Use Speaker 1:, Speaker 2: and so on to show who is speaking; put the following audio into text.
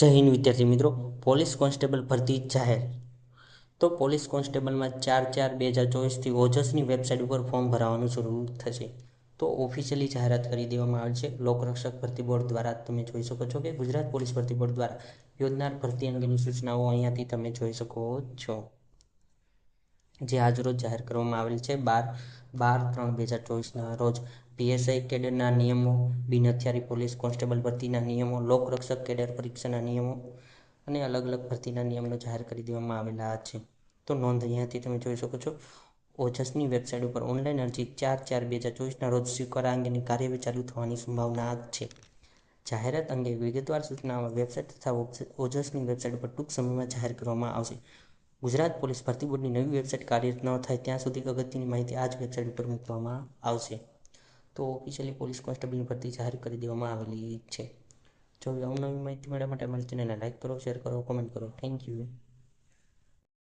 Speaker 1: જય હિન્દ વિદ્યાર્થી મિત્રો, પોલીસ કોન્સ્ટેબલ ભરતી જાહેર. તો પોલીસ કોન્સ્ટેબલમાં 4/4/2024થી ઓજસની વેબસાઇટ ઉપર ફોર્મ ભરાવાનું શરૂ થશે. તો ઓફિશિયલી જાહેરાત કરી દેવામાં આવી છે. લોકરક્ષક ભરતી બોર્ડ દ્વારા તમે જોઈ શકો છો કે ગુજરાત પોલીસ ભરતી બોર્ડ દ્વારા યોજનાર ભરતી અંગેની સૂચનાઓ અહીંયાથી તમે જોઈ શકો છો, જે આજરોજ જાહેર કરવામાં આવેલ છે. 12/3/2024ના રોજ પીએસઆઈ કેડરના નિયમો, બિન હથિયારી પોલીસ કોન્સ્ટેબલ ભરતીના નિયમો, લોકરક્ષક કેડર પરીક્ષાના નિયમો અને અલગ અલગ ભરતીના નિયમો જાહેર કરી દેવામાં આવેલા છે. તો નોંધ અહીંયાથી તમે જોઈ શકો છો. ઓજસની વેબસાઇટ ઉપર ઓનલાઈન અરજી 4/4/2024ના રોજ સ્વીકારવા અંગેની કાર્યવાહી ચાલુ થવાની સંભાવના છે. જાહેરાત અંગે વિગતવાર સૂચનાઓ વેબસાઇટ તથા ઓજસની વેબસાઇટ ઉપર ટૂંક સમયમાં જાહેર કરવામાં આવશે. ગુજરાત પોલીસ ભરતી બોર્ડની નવી વેબસાઇટ કાર્યરત ન થાય ત્યાં સુધી અગત્યની માહિતી આ જ વેબસાઇટ ઉપર મૂકવામાં આવશે. તો ઓફિશિયલી પોલીસ કોન્સ્ટેબલની ભરતી જાહેર કરી દેવામાં આવેલી છે. જો અવનવી માહિતી મેળવવા માટે અમારી ચેનલને લાઈક કરો, શેર કરો, કોમેન્ટ કરો. Thank you.